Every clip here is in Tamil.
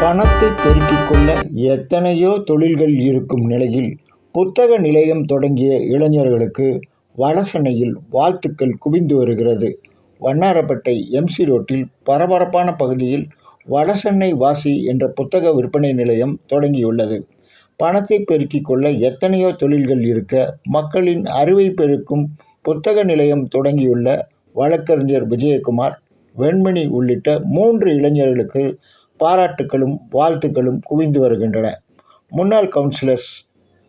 பணத்தை பெருக்கிக் கொள்ள எத்தனையோ தொழில்கள் இருக்கும் நிலையில் புத்தக நிலையம் தொடங்கிய இளைஞர்களுக்கு வடசென்னையில் வாழ்த்துக்கள் குவிந்து வருகிறது. வண்ணாரப்பேட்டை எம்சி ரோட்டில் பரபரப்பான பகுதியில் வடசென்னை வாசி என்ற புத்தக விற்பனை நிலையம் தொடங்கியுள்ளது. பணத்தை பெருக்கிக் கொள்ள எத்தனையோ தொழில்கள் இருக்க மக்களின் அறிவை பெருக்கும் புத்தக நிலையம் தொடங்கியுள்ள வழக்கறிஞர் விஜயகுமார், வெண்மணி உள்ளிட்ட 3 இளைஞர்களுக்கு பாராட்டுகளும் வாழ்த்துக்களும் குவிந்து வருகின்றன. முன்னாள் கவுன்சிலர்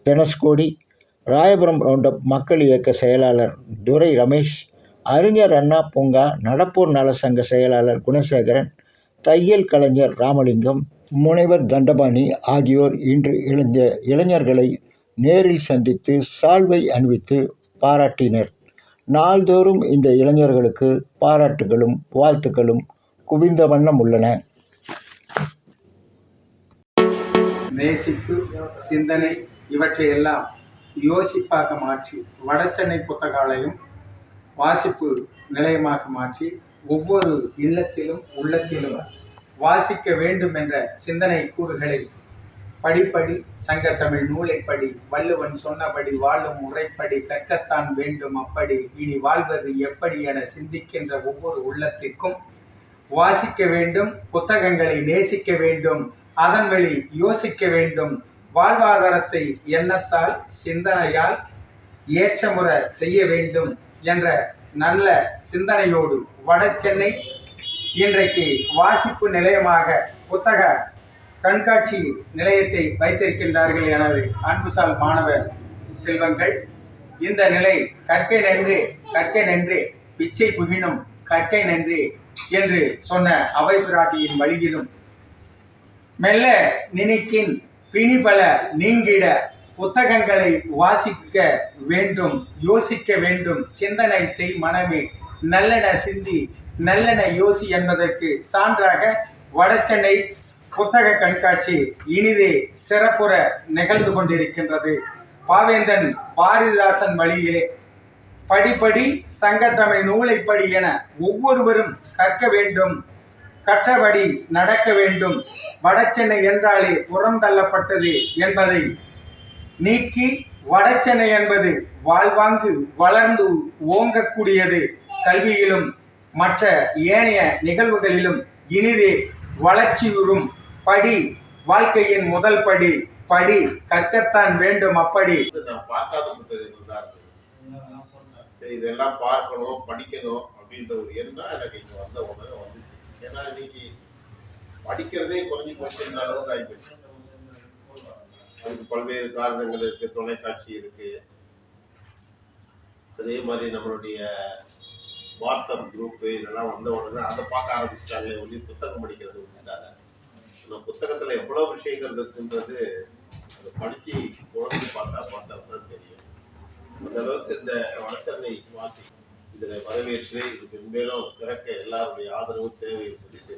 தனுஷ்கோடி, ராயபுரம் ரவுண்டப் மக்கள் இயக்க செயலாளர் துரை ரமேஷ், அறிஞர் அண்ணா பூங்கா நடப்போர் நலசங்க செயலாளர் குணசேகரன், தையல் கலைஞர் ராமலிங்கம், முனைவர் தண்டபாணி ஆகியோர் இன்று இளைஞர்களை நேரில் சந்தித்து சால்வை அணிவித்து பாராட்டினர். நாள்தோறும் இந்த இளைஞர்களுக்கு பாராட்டுகளும் வாழ்த்துக்களும் குவிந்த வண்ணம் உள்ளன. நேசிப்பு, சிந்தனை இவற்றையெல்லாம் யோசிப்பாக மாற்றி வடசென்னை புத்தகாலயம் வாசிப்பு நிலையமாக மாற்றி ஒவ்வொரு இல்லத்திலும் உள்ளத்திலும் வாசிக்க வேண்டும் என்ற சிந்தனை கூறுகளை படிப்படி, சங்கத்தமிழ் நூலைப்படி, வள்ளுவன் சொன்னபடி வாழும் முறைப்படி, கற்கத்தான் வேண்டும் அப்படி, இனி வாழ்வது எப்படி என சிந்திக்கின்ற ஒவ்வொரு உள்ளத்திற்கும் வாசிக்க வேண்டும், புத்தகங்களை நேசிக்க வேண்டும், அதன் வழி யோசிக்க வேண்டும், வாழ்வாதாரத்தை எண்ணத்தால் சிந்தனையால் ஏற்றமுற செய்ய வேண்டும் என்ற நல்ல சிந்தனையோடு வடசென்னை இன்றைக்கு வாசிப்பு நிலையமாக புத்தக கண்காட்சி நிலையத்தை வைத்திருக்கின்றார்கள். எனது அன்புசால் மாணவ செல்வங்கள், இந்த நிலை கற்கை நன்றே கற்கை நன்றே பிச்சை புகினும் கற்கை நன்றே என்று சொன்ன அவை பிராட்டியின் வழியிலும் மெல்ல நினைக்கின் பிணிபல நீங்கிட புத்தகங்களை வாசிக்க வேண்டும், யோசிக்க வேண்டும், சிந்தனை செய் மனமே நல்லென சிந்தி நல்லென யோசி என்பதற்கு சான்றாக வடசென்னை புத்தக கண்காட்சி இனிதே சிறப்புற நிகழ்ந்து கொண்டிருக்கின்றது. பாவேந்தன் பாரதிதாசன் வழியிலே படிப்படி, சங்கத்தமிழ் நூலைப்படி என ஒவ்வொருவரும் கற்க வேண்டும், கற்றபடி நடக்க வேண்டும். வடசென்னை என்றாலே புறம் தள்ளப்பட்டது என்பதை நீக்கி வடசென்னை என்பது வாழ்வாங்கு வளர்ந்து ஓங்கக்கூடியது, கல்வியிலும் மற்ற ஏனைய நிகழ்வுகளிலும் இனிதே வளர்ச்சியுறும். படி, வாழ்க்கையின் முதல் படி, படி கற்கத்தான் வேண்டும் அப்படி. நான் பார்க்காத புத்தகங்கள் தான் இருக்கு. இதெல்லாம் பார்க்கணும், படிக்கணும் அப்படின்ற ஒரு எண்ணம் எனக்கு இங்க வந்த உடனே வந்துச்சு. ஏன்னா இன்னைக்கு படிக்கிறதே குறைஞ்சி போச்சுன்ற அளவுக்கு ஆகிப்போச்சு. அதுக்கு பல்வேறு காரணங்கள் இருக்கு. தொலைக்காட்சி இருக்கு, அதே மாதிரி நம்மளுடைய வாட்ஸ்அப் குரூப்பு இதெல்லாம் வந்த உடனே அதை பார்க்க ஆரம்பிச்சிட்டாங்களே ஒளி புத்தகம் படிக்கிறது விட்டுட்டாங்க. ஆனால் புத்தகத்துல எவ்வளவு விஷயங்கள் இருக்குன்றது அதை படிச்சு குழந்தை பார்த்தா தான் தெரியும். அந்த அளவுக்கு இந்த வடசென்னை வாசி இதில் வரவேற்று இதுக்கு மேலும் சிறக்க எல்லாருடைய ஆதரவு தேவை சொல்லிட்டு